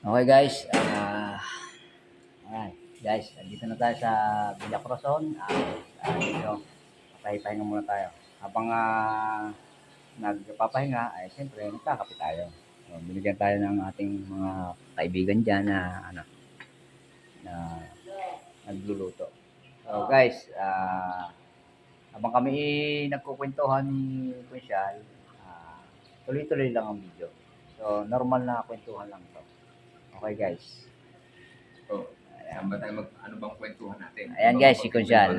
Okay guys, ayan, guys, dito na tayo sa Villa Corazon. Dito, papahinga muna tayo. Habang nagpapahinga, ay siyempre, nagkakape tayo. So, binigyan tayo ng ating mga kaibigan dyan na, na nagluluto. So guys, habang kami nagkukwentuhan ni Kunsyal, tuloy-tuloy lang ang video. So, normal na kwentuhan lang to. Okay guys. Oh, saan ba tayo ano bang kwentuhan natin? Ayan guys, si Kunsyal.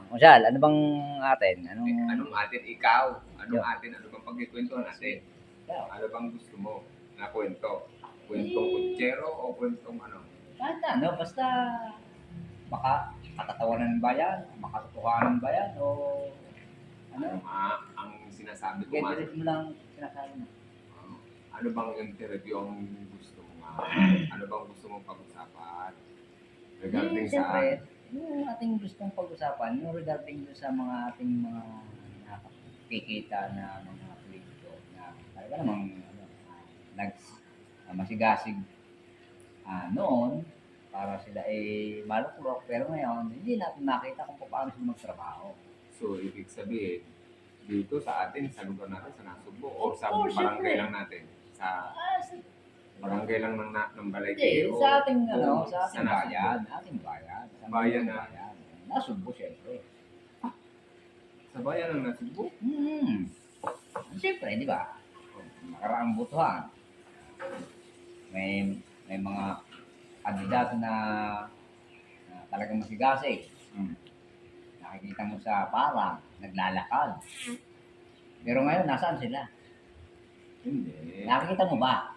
Kunsyal, ano bang atin? Anong atin ikaw? Anong atin? Ano bang pagkikwentuhan natin? Ano bang gusto mo na kwento? Kwentong kutsero o kwentong ano? Kahit ano, basta makatatawanan ba yan? Makatotohanan ba yan? O ano? Ang sinasabi ko Get mo lang sinasabi mo. Ano bang interview ang gusto mo nga? Ano bang gusto mong pag-usapan? Regarding siyempre, yung ating gustong pag-usapan, yung regarding sa mga ating mga nakikita na mga politiko na talaga namang masigasig noon para sila ay maluklok, pero ngayon hindi natin makita kung paano sila magtrabaho. So, ibig sabihin, dito sa atin, sa lugar natin, sa Nasugbo, o sa barangay lang natin? Sa barangay lang ng Balay o sa ating sa ating bayan, sa bayan na Nasugbo syempre. Sa bayan ng Nasugbo? Siyempre, di ba? Makaraang butuhan. May mga kandidato na talagang masigasig. Nakikita mo sa parang naglalakad. Pero ngayon, nasaan sila? Hindi. Nakikita mo ba?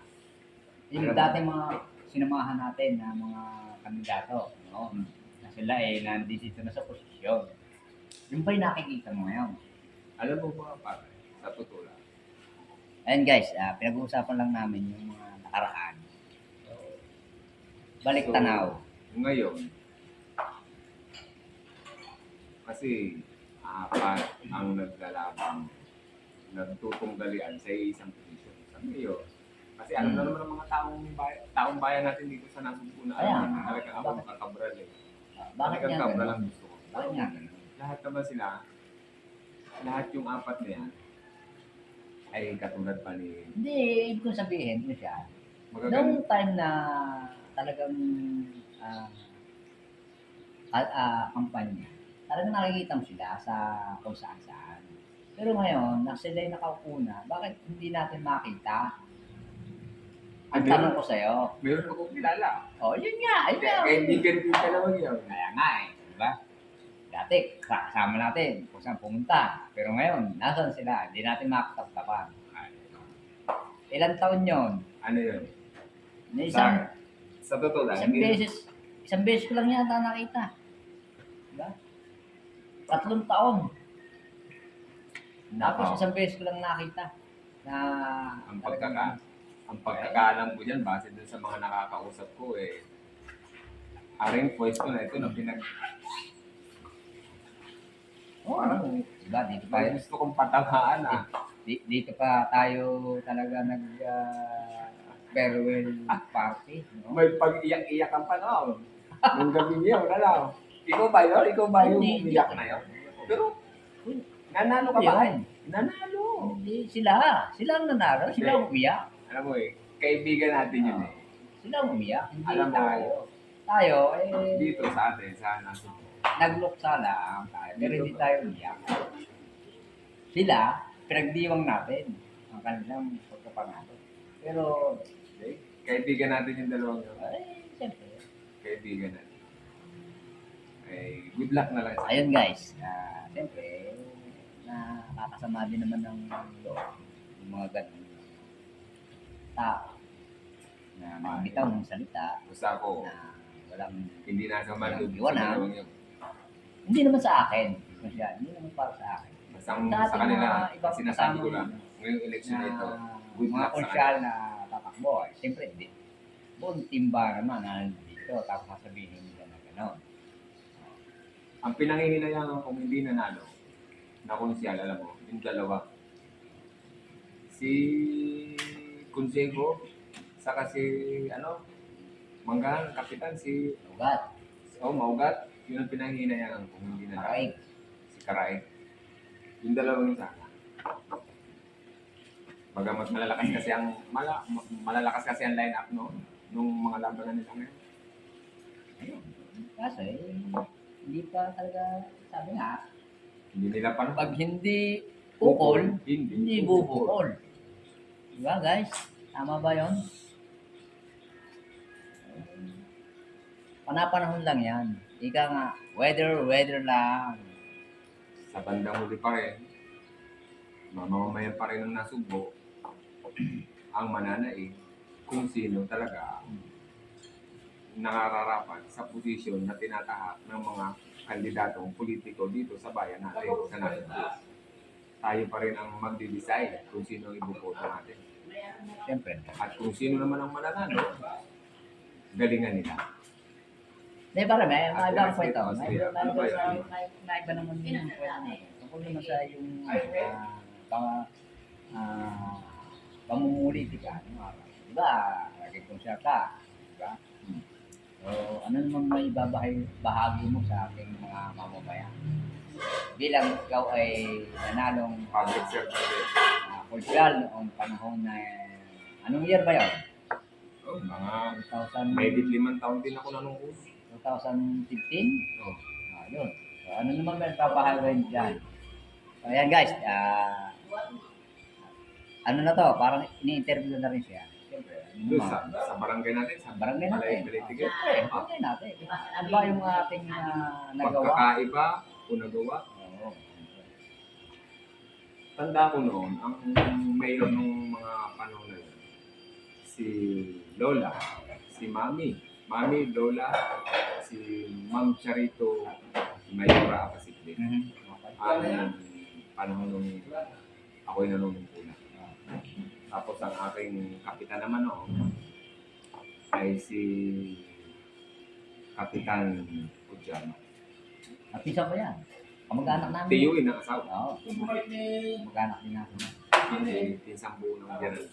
Yung dati mga sinamahan natin na mga kandidato, no? Na sila nandito na sa posisyon. Yung ba'y nakikita mo ngayon? Alam mo ba, pare, sa totoo lang? Ayan guys, pinag-uusapan lang namin yung mga nakaraan. Balik tanaw. Ngayon, kasi apat ang naglalaban, nagtutunggalian sa isang posisyon. Sa ngayon, kasi alam na naman ng mga taong bayan natin dito sa Nasugbo na talagang ako makakabral eh. Bakit nga kabral ang gusto ko? Bakit nga Lahat naman sila, lahat yung apat na yan, ay katulad pa ni... Hindi, ibig kong sabihin ko siya. Noong time na talagang kampanya, talagang nakikita mo sila sa kung saan-saan. Pero ngayon, sila yung nakaupo na, bakit hindi natin makita? Ang tanong ko sa'yo. Meron akong kilala. Yun nga. Kaibigan din ka naman yun. Kaya nga diba? Dati, kasama natin kung saan pumunta. Pero ngayon, nasan sila? Hindi natin makatagtapan. Ilang taon yun? Ano yun? Sa totoo lang. Isang beses ko lang yata nakita. Diba? 3 taon. Tapos isang beses ko lang nakita na ang pagkakaalam ko dyan, base dun sa mga nakakausap ko aring voice ko na ito na parang diba, dito pa gusto kong patangaan dito pa tayo talaga farewell party, no? May pag-iyak-iyakan pa no. Nung gabi niyo, wala. Ikaw ba yun? Ikaw ba yung umiyak na yun? Pero, nanalo ka ba? Nanalo. Hindi, sila ang nanalo. Sila ang umiyak. Alam mo kaibigan natin yun Sila ang umiyak. Hindi alam mo, tayo, dito sa atin, sa Nasugbo. Nagluksa lang tayo, pero hindi tayo umiyak. Sila, pinagdiwang natin ang kanilang pagkapanalo. Pero, kaibigan natin yung dalawang yun. siyempre. Kaibigan natin. Good luck na lang. Ayun guys, siyempre, nakakasama din naman ng yung mga ganun tao na magbitaw ng salita. Basta ako, na walang hindi nasa maloob sa dalawang yun. Hindi naman sa akin. Hindi naman para sa akin. Basta sa kanila, sinasabi ko lang, ngayong election na ito, good mga luck sa konsyal na tatakbo, siyempre hindi. Buong timba naman na nandito, tapos sasabihin nila na gano'n. Ang pinanghihinayang kung hindi nanalo, na konsyal, alam mo, yung dalawa. Si Consejo, saka si, Manggahan, kapitan, Ugat. Maugat, yun ang pinanghinayaan kung hindi na Karaig. si Karaig. Yung dalawang yun sana. Bagamat malalakas kasi ang line-up no, nung mga labanan nila ngayon. Ayun. Kaso hindi pa talaga, sabi nga, Hindi nila pa pag hindi bukol, hindi bubukol. Diba guys? Tama ba yun? Panapanahon lang yan. Ika nga, weather lang. Sa bandang huli pa rin, mamamayan pa rin ang nasugbo ang mananaig kung sino talaga nakararapat sa posisyon na tinatahak ng mga kandidatong politiko dito sa bayan natin, sa nasugbo. Tayo pa rin ang magde-decide kung sino ang ibuboto natin. Siyempre. At kung sino naman ang mananalo, galingan nila. Hindi, para may ibang kwento. Sige. May iba naman yung kwento natin. Tungkol naman sa yung pamumulitika. Di ba? Lagi kong siya ka. Di ba? So, ano naman may bahagi mo sa ating mga mamamayan? Bilang ikaw ay nanalong Public service. kultural noong panahon na anong year ba yun? Oh, mga 2000, may 5 taon din ako nanungkol. 2015? Oh. Yun. So, ano naman ba papahalagan dyan? So, ayan guys, ano na to, parang ini-interview na rin siya. Siyempre, ano Doon naman, sa barangay natin, sa barangay natin. Balay-Balay-Tigil. Barangay natin. Ano ba yung ating nagawa? Pagkakaiba o nagawa. Oo. Tanda ko noon, ang mayor nung mga panahon na yun, si Lola, si Mami, Lola, si Ma'am Charito, Mayora Apasikli. Ang panahon nung ako'y nanunungkula. Tapos ang aking kapitan naman noon ay si Kapitan Ujama. At isa pa yan. Kamag-anak namin. Tiyuin ang asawa. Oo. Kamag-anak din natin. Si pinsang buo ng General.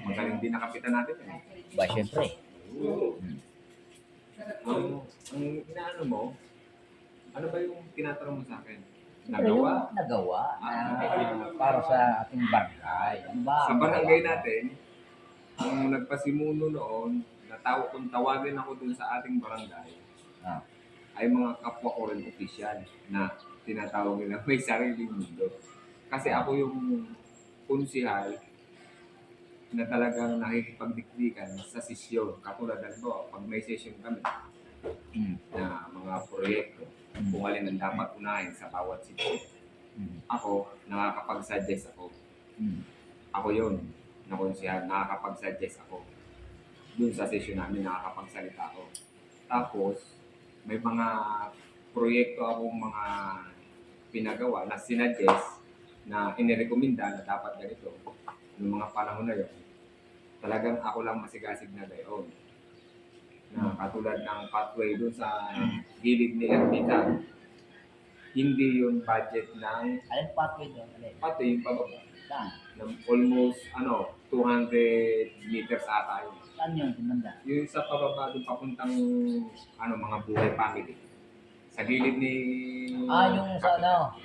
Magaling din na kapitan natin. Ba, siyempre. Ang inaano mo, ano ba yung tinatanong mo sa akin? Nagawa? Nagawa para sa ating barangay. Ano ba? Sa barangay natin, ang nagpasimuno noon, kung tawagin ako dun sa ating barangay, Ah. ay mga kapwa ko rin opisyal na tinatawag nila may sariling mundo. Kasi ako yung kunsihal na talagang nakikipagdikdikan sa sesyon. Katulad halimbawa, pag may session kami na mga proyekto, kung alin ang dapat unahin sa bawat sitio, ako, nakakapag-suggest ako. Ako yun, na kunsihal, nakakapag-suggest ako. Doon sa session namin, nakakapagsalita ako. Tapos, may mga proyekto akong mga pinagawa na sinuggest na inirekomenda na dapat ganito. Noong mga panahon na yun, talagang ako lang masigasig na gayon. Na katulad ng pathway doon sa gilid ni Ermita, hindi yung budget ng Alin pathway doon? Alin? pathway yung pababa. Saan? Ng almost 200 meters ata yun. Saan yun? Kumanda? Yung sa pababa doon papuntang mga buhay family. Sa gilid ni Yung sa ano?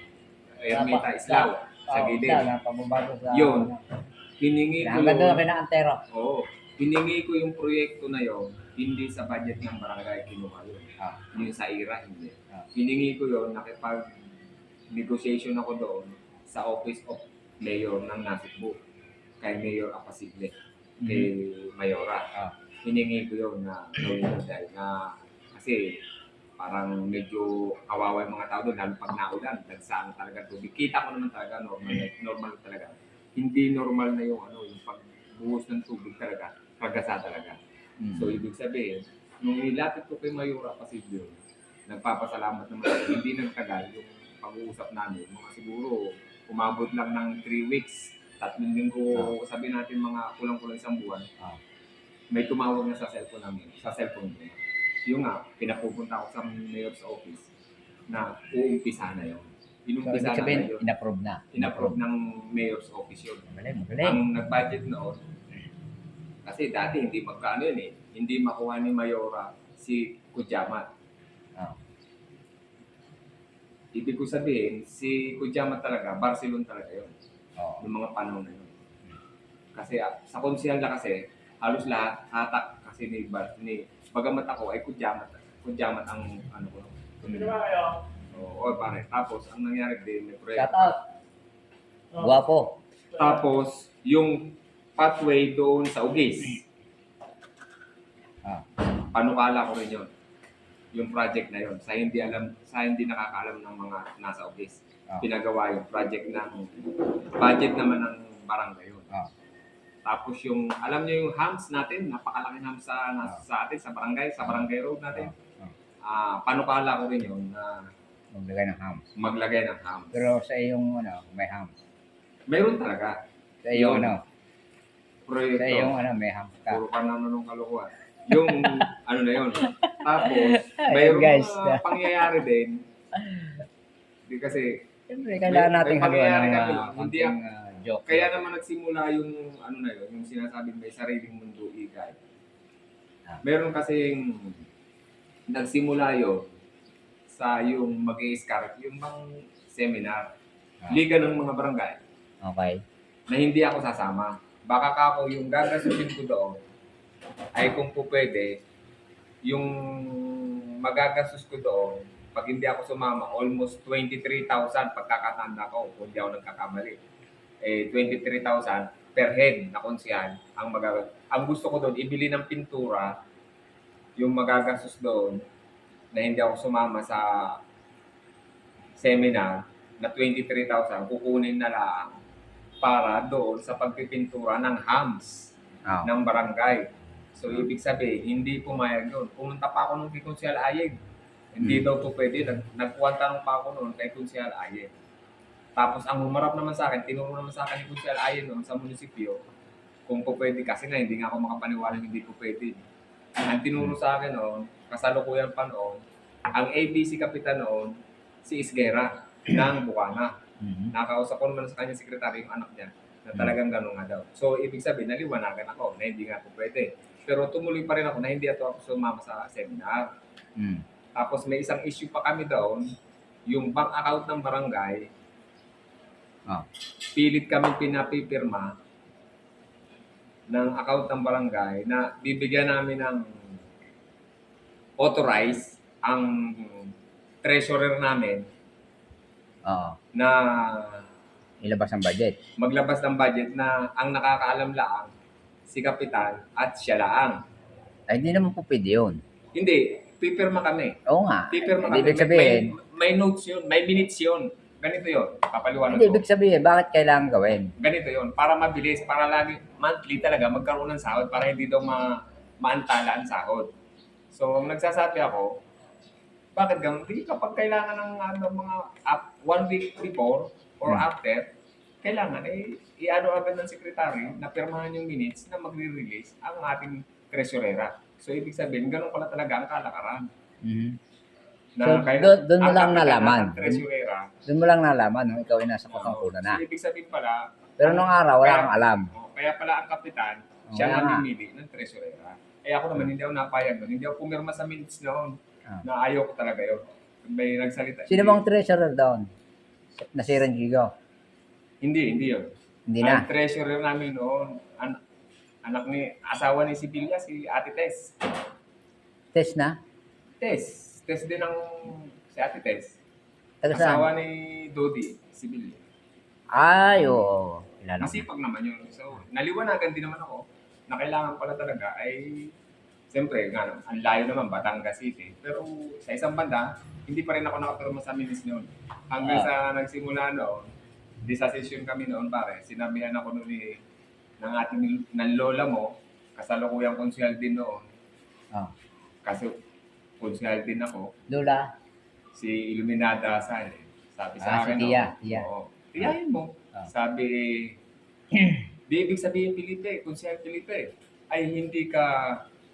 Ermita Islaw. Sa gilid. Pababago sa... Yun. Hiningi ko Hanggang doon yun. na pinaka-antero. Oo. Hiningi ko yung proyekto na yon, hindi sa budget ng barangay kinuha yun. Yung sa IRA, hindi. Hiningi ko yun, nakipag-negotiation ako doon sa Office of Mayor ng Nasugbu, kay Mayor Apasigle, kay Mayora. Hiningi ko yun na gawin yun dahil na kasi parang medyo kawawa yung mga tao doon, lalo pag naulan, dagsaan talaga tubig. Kita ko naman talaga, normal talaga. Hindi normal na yung yung pagbuhos ng tubig talaga, kagasa talaga. So, ibig sabihin, nung nilapit ko kay Mayora Pasilio, nagpapasalamat naman ako. Hindi nagtagal yung pag-uusap namin. Mga siguro, umabot lang ng 3 weeks, 3 linggo, sabi natin mga kulang-kulang 1 buwan. May tumawag na sa cellphone namin, sa cellphone ko. Yung pinapupunta ako sa mayor's office na uumpisa na yun. So, Inumpisa ibig sabihin, na yun. in-approve na. In-approve ng mayor's office yun. Magaling, magaling. Ang nag-budget noon, Kasi dati hindi magkano yun eh. Hindi makuha ni Mayora si Kujamat. Oh. Ibig ko sabihin, si Kujamat talaga, Barcelona talaga yun. Oh. Noong mga panahon na yun. Kasi sa konsihal na kasi, halos lahat hatak kasi ni bagamat ako ay Kujamat. Kujamat ang ano ko. Oo, pare. Tapos, ang nangyari din, may proyekto. Shout out. Guwapo. Tapos, yung pathway doon sa Ugis. Ah. Panukala ko rin yun. Yung project na yun. Sa hindi nakakaalam ng mga nasa Ugis. Ah. Pinagawa yung project ng budget naman ng barangay yun. Ah. Tapos yung, alam niyo yung hams natin, napakalaking hams sa atin, sa barangay road natin. Panukala ko rin yun na maglagay ng hams. Pero sa iyong may hams. Mayroon talaga. Sa iyong proyekto. Sa iyong may hams ka. Puro ka naman ng kalokohan. Yung ano na yun. Tapos, mayroon mga pangyayari din. Hindi kasi, siyempre, kailangan natin haluan ng joke. Kaya naman nagsimula yung ano na yun, yung sinasabing may sariling mundo ikay. Meron kasing nagsimula yun sa yung mag-i-scarf, yung bang seminar, liga ng mga barangay. Okay. Na hindi ako sasama. Baka ako yung gagasusin ko doon ay kung po pwede, yung magagastos ko doon, pag hindi ako sumama, almost 23,000 pagkakatanda ko, kung hindi ako nagkakamali. 23,000 per head na konsihal ang magagastos. Ang gusto ko doon, ibili ng pintura, yung magagastos doon, na hindi ako sumama sa seminar, na 23,000, kukunin na lang para doon sa pagpipintura ng hams ng barangay. So, ibig sabihin, hindi pumayag yun. Pumunta pa ako nung kay Konsehal Ayeg. Hindi daw po pwede. Nagkuhan tanong pa ako noon kay Konsehal Ayeg. Tapos, ang humarap naman sa akin, tinuro naman sa akin ni Konsehal Ayeg noon sa munisipyo, kung po pwede. Kasi nga, hindi nga ako makapaniwala hindi po pwede. Ang tinuro sa akin noon, kasalukuyan pa noon, ang ABC kapitan noon, si Isguera ng Bukana. Nakausap ko naman sa kanya sekretary yung anak niya na talagang gano'n nga daw. So, ibig sabihin, naliwanagan ako na hindi nga po pwede. Pero tumuloy pa rin ako na hindi ako sumama sa seminar. Tapos may isang issue pa kami doon, yung bank account ng barangay, pilit kami pinapipirma ng account ng barangay na bibigyan namin ng authorize ang treasurer namin na ilabas ang budget. Maglabas ng budget na ang nakakaalam lang si kapitan at siya lang. Ay, hindi naman po pwede yun. Hindi, pipirma kami. Oo nga. Pipirma kami. Ibig sabihin, may notes yun, may minutes yun. Ganito yun, papaliwanag hindi, ko. ibig sabihin, bakit kailangan gawin? Ganito yun, para mabilis, para lagi, monthly talaga, magkaroon ng sahod para hindi daw maantala ang sahod. So, nagsasabi ako, bakit ganun? Hindi, kapag kailangan ng mga 1 week before or after, kailangan i-ano agad ng sekretary na pirmahan yung minutes na magre-release ang ating treasurera. So, ibig sabihin, ganun pala talaga ang kalakaran. Na so, doon mo lang nalaman. Doon mo lang nalaman nung ikaw ay nasa katungkulan na. So, ibig sabihin pala, pero nung araw, wala kang alam. Kaya pala ang kapitan, siya namimili ng treasurera. Ako naman, hindi ako napayag doon. Hindi ako pumirma sa minutes noon. Na ayaw ko talaga yun. May nagsalita. Sino bang treasurer doon? Na si Ranjigo? Hindi yun. Hindi na? Ang treasurer namin noon, anak ni, asawa ni Sibilia, si Ate Tess. Tess na? Tess din ang, si Ate Tess. Asawa ni Dodi, Sibilia. Ay, oo. Masipag naman yun. So, naliwanagan din naman ako na kailangan pala talaga ay siyempre, ang layo naman, Batangas City. Pero sa isang banda, hindi pa rin ako nakapirma sa minis noon. Hanggang sa nagsimula noon, di sa session kami noon pare, sinabihan ako noon ng lola mo, kasalukuyang konsehal din noon. Kasi konsehal din ako. Lola? Si Iluminada Sal. Sabi sa akin, si Tia. Tiyahin mo. Sabi, di ibig sabihin Felipe, konsehal Felipe, ay hindi ka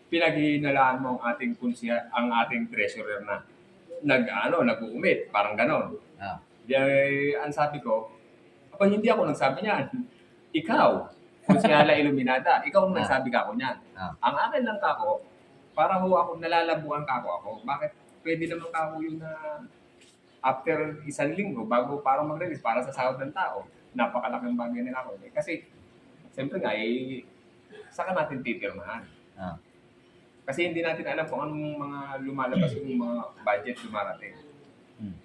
pinaghihinalaan mo ang ating konsehal, ang ating treasurer na nag-uumit, parang ganon. Ang sabi ko, hindi ako nagsabi niyan. Ikaw, Konsyala Iluminada. Ikaw ang nagsabi kako niyan. Ah. Ang akin lang kako, para ho ako nalalabuan kako ako. Bakit pwede naman kako yun na after isang linggo bago para mag-release para sa sahod ng tao. Napakalaking bagay nila ako. Kasi siyempre nga saka natin titirmahan. Ah. Kasi hindi natin alam kung anong mga lumalabas yung mga budget dumarating. Hmm.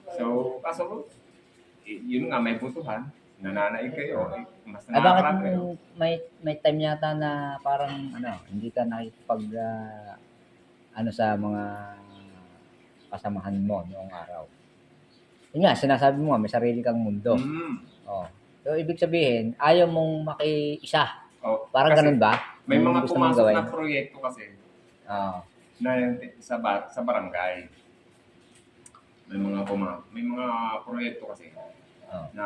So, kaso, yun nga, may butuhan. Nananaig kayo. Mas Bakit nakakarap kayo. may time yata na parang hindi ka nakikipag sa mga kasamahan mo noong araw. Yun nga, sinasabi mo nga, may sarili kang mundo. Oh. So, ibig sabihin, ayaw mong makiisa. Oh, Parang kasi ganun ba? May Yung mga gusto mong pumasok gawin? na proyekto kasi Oo. na sa barangay. May mga proyekto kasi Oo. na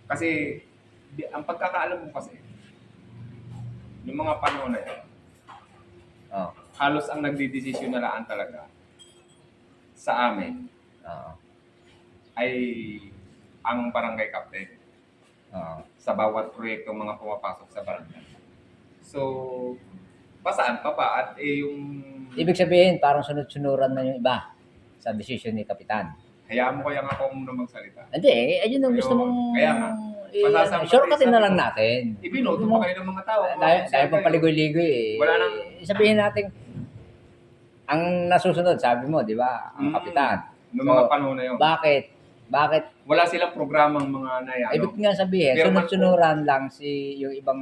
kasi ang pagkakaalam mo kasi yung mga panahon na yun, Oo. halos ang nagdidesisyon na laan talaga sa amin Oo. ay ang barangay captain Oo. sa bawat proyekto mga pumapasok sa barangay. So, pasaan pa ba? At yung Ibig sabihin, parang sunod-sunuran na yung iba sa desisyon ni Kapitan. hayaan mo kaya nga ako muna magsalita. Hindi, ayun ang gusto Ayun, mong kaya nga. Pasasama shortcutin tayo na sa- lang natin. Ibinoto Mo- pa kayo ng mga tao. Dahil pa paligoy-ligoy eh. Wala nang- Sabihin natin, ang nasusunod, sabi mo, di ba? Ang Kapitan. Noong So, mga panahon na yun. Bakit? Wala silang programang mga nayano. Ibig nga sabihin, Pero sunod-sunuran lang yung ibang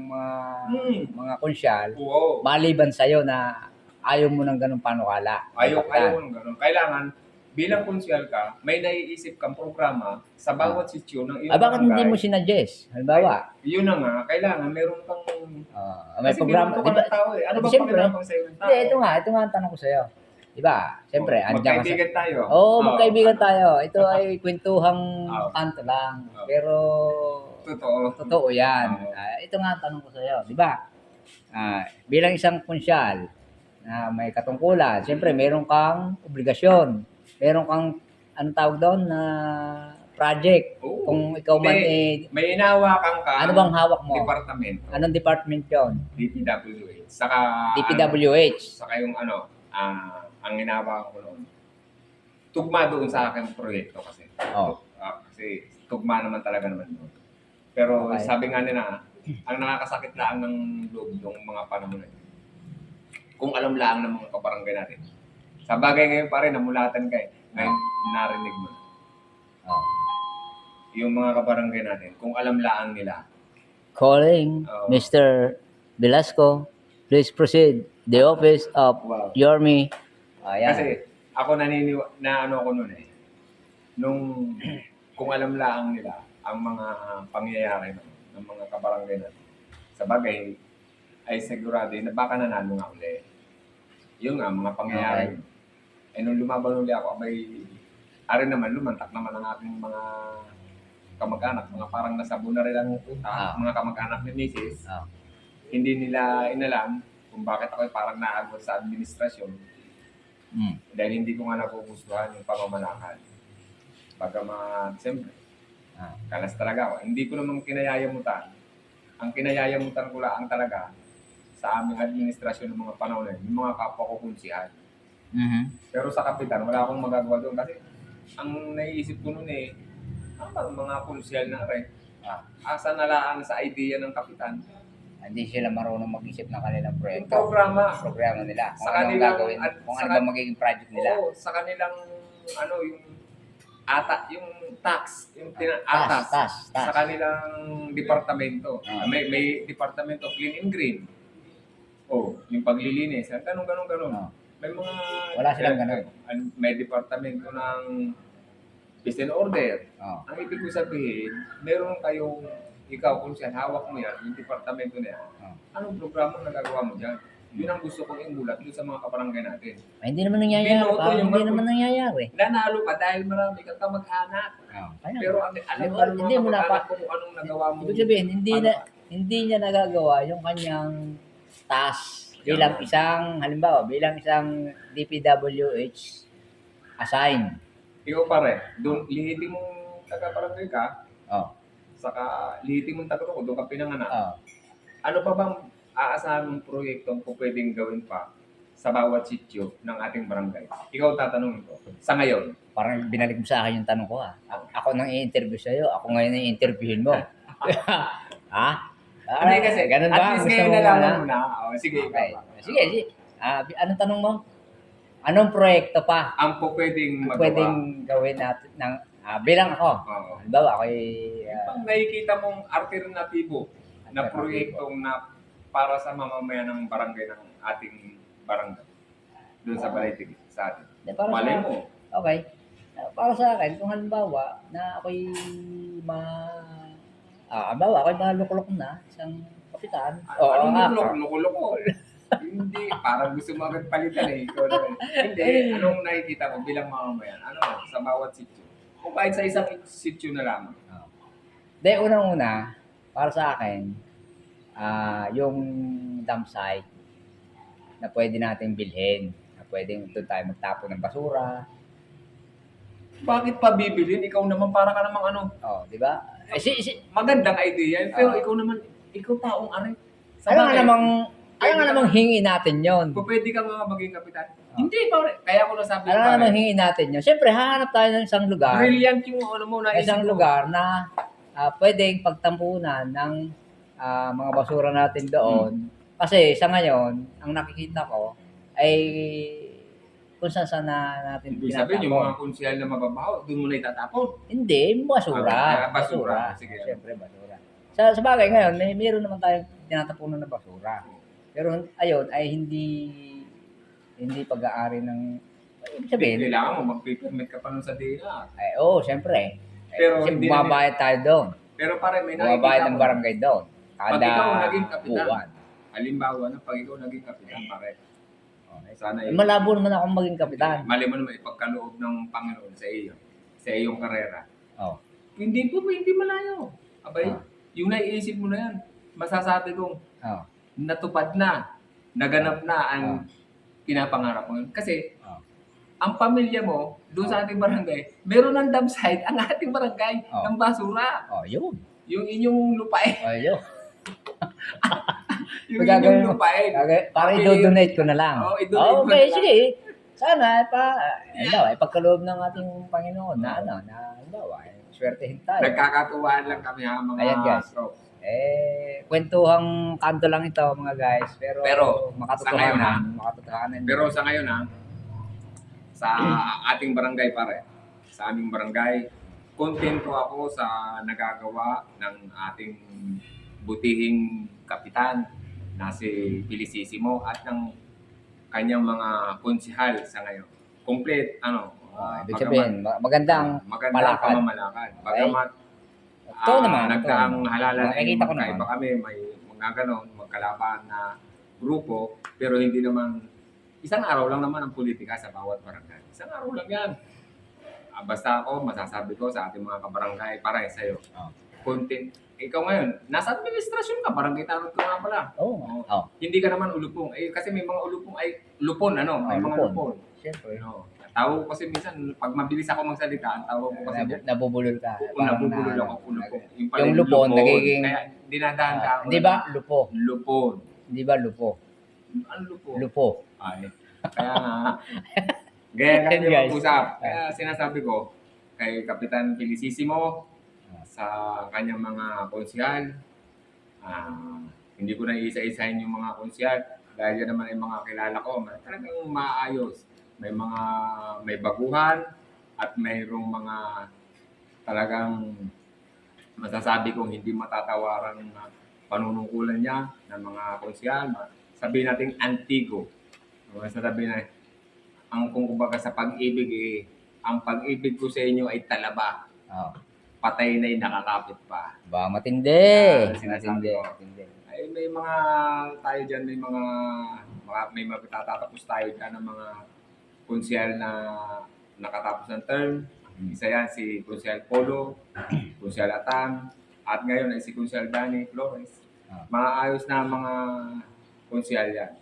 mga konsyal, Oo. maliban sa'yo na ayaw mo ng ganung panukala. Ayaw Kapitan. ng ganun. Kailangan, bilang konsyal ka, may naiisip kang programa sa bawat sityo ng iyong Bakit hindi barangay. mo sinuggest? Halimbawa, Yun na nga, kailangan meron kang... may Kasi programa. binoto ka ng tao eh. Ano bang Siyempre. pakinabang sa'yo ng tao? Hindi, ito nga ang tanong ko sa'yo. Diba? Siyempre, andiyan ka sa... Magkaibigan tayo. Oo, magkaibigan tayo. Ito ay kwentuhang Oo. kanto lang. Oo. Pero, Totoo. totoo yan. Oo. Ito nga ang tanong ko sa'yo. Diba? Bilang isang konsyal na may katungkulan, siyempre, meron kang obligasyon. Meron kang, anong tawag doon, na project. Oo. Kung ikaw man May inawakan ka. ano bang hawak mo? Departamento. Anong department yon? DPWH. Saka, DPWH. saka yung ang inawakan ko noon. Tugma doon sa aking proyekto kasi. Oh. Kasi tugma naman talaga naman doon. Pero Okay. sabi nga nila, ang nakakasakit lang ng loob yung mga panahon na yun. Kung alam lang ng mga kabarangay natin. Sa bagay ngayon pa rin, namulatan ka eh. Ngayon, narinig mo. Oh. Yung mga kabarangay natin, kung alam lang nila. Calling Oo. Mr. Velasco. Please proceed. The office of Wow. Yorme. Ayan. Kasi ako na ano ako noon eh. Nung kung alam lang nila ang mga pangyayari ng mga kabarangay natin. Sa bagay, ay sigurado na baka nanalo nga uli. Yun nga, mga pangyayari. Eh nung lumaban uli ako, ari naman, lumantak naman ang aking mga kamag-anak. Mga parang nasabo na rin ang utak. Mga kamag-anak ni Mrs. Hindi nila inalam kung bakit ako parang naagod sa administrasyon. Dahil hindi ko nga nagugustuhan yung pamamalakad. Bagamat, siyempre, kalas talaga ako. Hindi ko naman kinayayamutan. Ang kinayayamutan ko lang talaga sa aming administrasyon ng mga panahon na yun, yung mga kapwa ko kunsihan. Pero sa kapitan, wala akong magagawa doon kasi ang naiisip ko noon eh, mga konsyal na rin. Asa nalaan sa idea ng kapitan. Hindi sila marunong mag-isip ng kanilang Yung proyekto. programa, Programa nila. Kung Sa anong kanilang- gagawin, at kung sa ano ba magiging project nila. oo, sa kanilang, yung tax, yung Tas. sa kanilang departamento. Ah. May departamento clean and green. Yung paglilinis, ganun. Ah. May mga Wala silang ganun. May departamento ng peace and order. Oh. Ang ibig ko sabihin, meron kayong ikaw kung siya hawak mo yan, yung departamento na yan. Ah. Anong programa na nagagawa mo dyan? Yun ang gusto kong imulat doon sa mga kabarangay natin. Ay, hindi naman nangyayari. Binoto Parang yung hindi mga- naman nangyayari. Nanalo ka dahil marami kang kamag-anak. Kaya, Pero alam mo Hindi mo mga na kamag-anak ko kung anong nagawa mo. ibig sabihin, hindi niya nagagawa yung kanyang task bilang isang DPWH assign. Ikaw pare, doon lihitin mong taga-barangay ka, Oh. saka Liiti Montagnaro, doon ka pinanganak. Oh. Ano pa bang aasahan mong proyekto kung pwedeng gawin pa sa bawat sityo ng ating barangay? Ikaw tatanungin ko. Sa ngayon, Parang binalik mo sa akin yung tanong ko, ah. Ako nang i-interview sa'yo, ako ngayon ang i-interviewin mo. Ha? hindi kasi, Ganun at ba? least Gusto ngayon mo nalaman na? mo na. Oh, sige, Okay. ikaw pa. Sige, sige. Anong tanong mo? Anong proyekto pa Ang po pwedeng magawa. pwedeng gawin natin ng bilang ako? Oo. Halimbawa, ako'y Yung pang nakikita mong alternatibo na proyektong na para sa mamamayan ng barangay ng ating barangay. Doon sa Balaitig, sa atin. para Malay sa, mo. okay. Para sa akin, kung halimbawa na ako'y halimbawa ako'y malukulok na isang kapitan. Anong loko-loko? Hindi, parang gusto mo agad palitan eh. Ikaw na. Hindi, anong nakikita mo bilang mamamayan? Ano, sa bawat sityo? Kung kahit sa isang sityo na lamang. De, unang-una, para sa akin, yung dump site na pwede natin bilhin, na pwedeng doon tayo magtapon ng basura. Bakit pa bibilin? Ikaw naman para ka namang ano. Oh, di ba? Magandang idea yan, pero ikaw naman, ikaw taong ari. Ano nga namang hingi natin yon? Kung pwede ka nga maging kapitan. Hindi, pare. Kaya ako nasabi Ano nga namang hingi natin yon? Siyempre, hahanap tayo ng isang lugar. Brilliant yung ano mo na Isang lugar na pwedeng pagtampunan ng mga basura natin doon. Kasi sa ngayon, ang nakikita ko ay kung saan na natin Ibig sabihin, yung mga konsyal na mababaho, doon mo na itatapon. Hindi, basura. Basura. Sige. Siyempre, basura. Sa bagay ngayon, mayroon naman tayong tinatapunan na basura. Pero ayun, ay hindi pag-aari ng, ibig sabihin, Kailangan mo, mag-permit ka pa nun sa DNR. siyempre. Pero Kasi hindi bumabayad tayo doon. Pero pare, may Bumabayad nakikita ng mo. barangay doon. Pag ikaw naging kapitan, buwan. halimbawa na pag ikaw naging kapitan, pare, sana Malabo naman akong maging kapitan. mali mo naman ipagkaloob ng Panginoon sa iyo, sa iyong karera. Oh. Hindi malayo. Abay, yung naiisip mo na yan, masasabi kong Oh. natupad na, naganap na ang pinapangarap mo. Kasi, ang pamilya mo, doon sa ating barangay, meron ng dump site ang ating barangay ng basura. Oh, yun. Yung inyong lupain. Oh, yun. Yung inyong lupain. Para i-donate ko na lang. i-donate mo okay, na lang. sige. Sana, pagkaloob ng ating Panginoon na swertehin tayo. Nagkakatuwaan lang kami ha, mga Ayan, guys. tropes. Kwentuhang kanto lang ito, mga guys. Pero sa ngayon, makatotohanan. Pero sa ngayon sa ating barangay pare, sa aming barangay, kontento ako sa nagagawa ng ating butihing kapitan na si Felicissimo at ng kanyang mga konsihal sa ngayon. Complete, Ibig sabihin, magandang palakad. pamamalakad. Bagamat Ito naman. nagdaang halalan ay Nakikita ko naman. magkaiba kami, may mga ganon, magkalaban na grupo, pero hindi naman, isang araw lang naman ang politika sa bawat barangay. Isang araw lang yan. Basta ako, masasabi ko sa ating mga kabarangay, para sa'yo. Content. Ikaw ngayon, nasa administrasyon ka, barangay tarot ka nga pala. Hindi ka naman ulupong. Kasi may mga ulupong ay lupon, may mga lupon. Siyempre. Tawag ko kasi minsan, pag mabilis ako magsalita, ang tawag ko kasi nabubulol ka. nabubulol ako, ulupong. Yung lupon, nagiging... Kaya dinadahan ka ako. Hindi ba lupo? Lupon. Hindi ba lupo? Ano lupo? Lupo. Ay, kaya nga. Gaya kami mag-usap. Kaya sinasabi ko, kay Kapitan Felicissimo, sa kanyang mga konsihal, hindi ko na isa-isahin yung mga konsihal dahil yan naman ay mga kilala ko, talagang maayos. May baguhan at mayroong mga talagang masasabi kong hindi matatawaran na panunungkulan niya ng mga konsihal. Sabihin natin antigo. Sabihin na, kung kumbaga sa pag-ibig ang pag-ibig ko sa inyo ay talaba. Patay na'y nakakapit pa. Ba, matindi. Sinasabi ko. Matindi. Ay, may mga tayo dyan, may magtatapos tayo dyan ng mga konsyal na nakatapos ng term. Isa yan si Konsyal Polo, Konsyal Atang, at ngayon ay si Konsyal Danny Flores. Maayos na mga konsyal yan.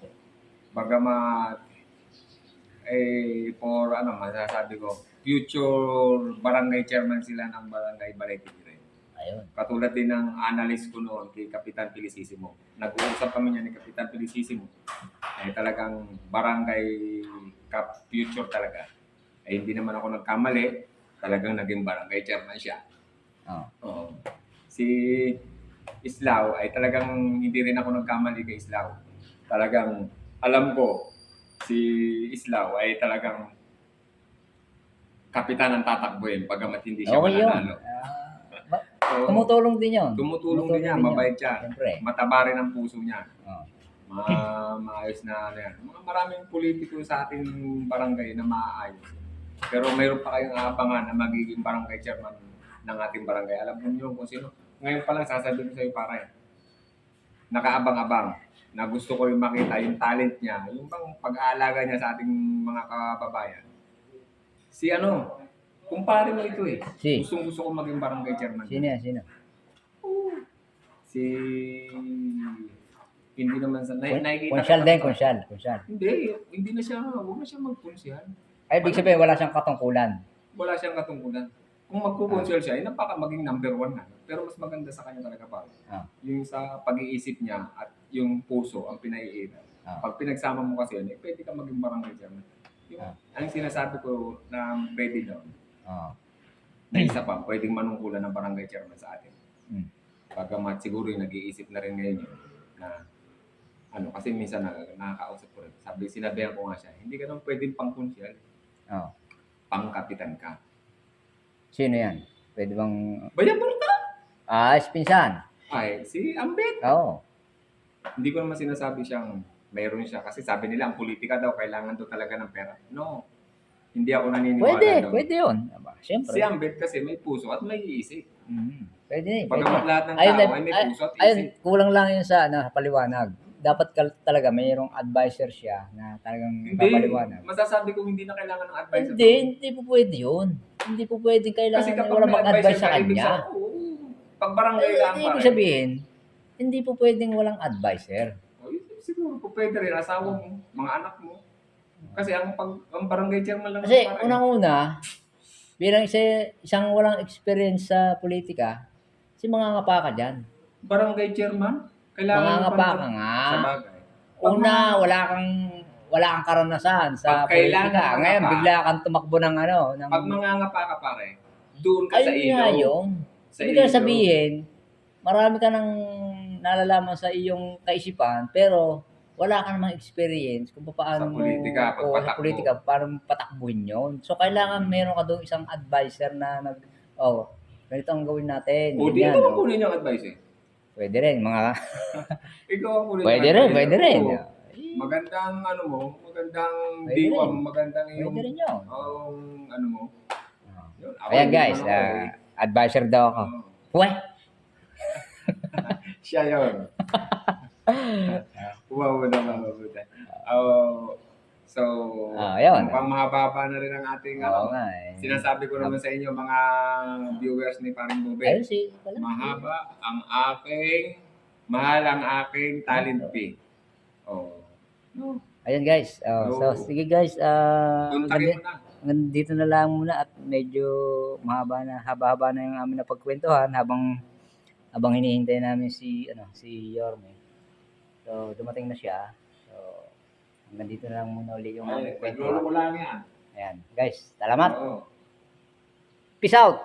Bagamat masasabi ko, future barangay chairman sila ng barangay Balaitig rin. Ayun. Katulad din ng analyst ko noon kay Kapitan Felicissimo. Nag-uusap kami niya ni Kapitan Felicissimo. Eh talagang barangay cup future talaga. Eh hindi naman ako nagkamali. Talagang naging barangay chairman siya. Oh. Oo. Si Islao ay talagang hindi rin ako nagkamali kay Islao. Talagang alam ko si Islao ay talagang kapitan ang tatakbuhin pagamat hindi siya Okay yun. mananalo. Oo. Tumutulong din yun. Tumutulong din niya, yun. mabait siya. Siyempre. Mataba rin ang puso niya. Oh. Maayos na ano yan. Maraming politiko sa ating barangay na maayos. Pero mayroon pa kayong aabangan na magiging barangay chairman ng ating barangay. Alam mo niyo kung sino. Ngayon pa lang sasabihin ko sa iyo pare. Nakaabang-abang na gusto ko yung makita yung talent niya, yung bang pag-aalaga niya sa ating mga kababayan. Si ano, kumpare mo ito eh. Si? Gusto ko maging barangay chairman. Sino yan? Sino? Si hindi naman sa nakikita Konsyal kita- din, konsyal. Hindi na siya, huwag na siya magkonsyal. Ay, ibig sabihin, wala siyang katungkulan. Wala siyang katungkulan. Kung magkukonsyal siya, ay napaka maging number 1 na. Pero mas maganda sa kanya talaga pa. Ah. Yung sa pag-iisip niya at yung puso ang pinaiitan. Ah. Pag pinagsama mo kasi yun, pwede ka maging barangay chairman. Yung, ang sinasabi ko na pwede doon, Oh. na isa pa, pwedeng manungkulan ng barangay chairman sa atin. Hmm. Pagkamat siguro yung nag-iisip na rin ngayon yun, na ano, kasi minsan nakakausap ko rin. Sinabihan ko nga siya, hindi ka naman pwedeng pang-konsyal, Oh. pang-kapitan ka. Sino yan? Pwede bang... Bayan Balta! Ah, Espinsan. Ay, si Ambet. Oo. Hindi ko naman sinasabi siyang mayroon siya. Kasi sabi nila, ang politika daw, kailangan daw talaga ng pera. No. Hindi ako naniniwala doon. Pwede yun. Aba, siyempre. Si Ambet kasi may puso at may isip. Pwede. Pagkamat lahat ng Ayun, tao ay may puso at ayun, isip. kulang lang yun sa paliwanag. Dapat talaga mayroong advisor siya na talagang Hindi. papaliwanag. Masasabi kong hindi na kailangan ng advisor. Hindi po pwede yun. Hindi po pwede Kasi kailangan kapag wala may mag-advise advisor sa ka, ibig kanya. sabihin, oo. Pag barangay lang Ibig sabihin, hindi po pwedeng walang advisor. Siguro po pwede rin, asawa mo, mga anak mo. Kasi ang barangay chairman lang. Kasi pare. unang-una, bilang isang walang experience sa politika, mga ngapa ka dyan. Barangay chairman? Kailangan Mga ngapa ka sa nga. bagay. Una, wala kang karanasan sa Pag kailangan politika. ka Ngayon, pa. bigla kang tumakbo ng ng... Pag mangangapa ka pare, doon ka sa Ayun nga ilaw. yun. Sa Ibig ilaw. sabihin, marami ka nang nalalaman sa iyong kaisipan, pero wala ka namang experience kung paano Sa politika, o sa pagpatakbo. politika, paano patakbuhin yun. So, kailangan meron ka doon isang advisor na ganito ang gawin natin. O di ganyan, ikaw ang kunin yung advice eh. Pwede rin, mga... Ikaw ang kunin Pwede yung rin, advice. pwede rin. Oo. Magandang ano mo, magandang Pwede diwam, rin. magandang iyong Pwede rin yun. ano mo. Yun, ako Ayan hindi guys, man ako eh. advisor daw ako. Oo. Weh! Siya yun. Wow, mabuti. So, yun. mukhang mahaba na rin ang ating Oo nga eh. sinasabi ko naman sa inyo mga viewers ni Paring Bube. Ayun si... Mahaba ang mahal ang aking talent fee. Oh. No. Ayun guys. So, sige guys. Tuntakin mo na. Hanggang dito na lang muna at medyo haba-haba na yung amin na pagkwentuhan habang hinihintay namin si Yorme. So, dumating na siya. So, hanggang dito na lang muna ulit yung aming Naglolo ko kwentuhan. lang yan. Ayan. Guys, salamat. Oo. Peace out.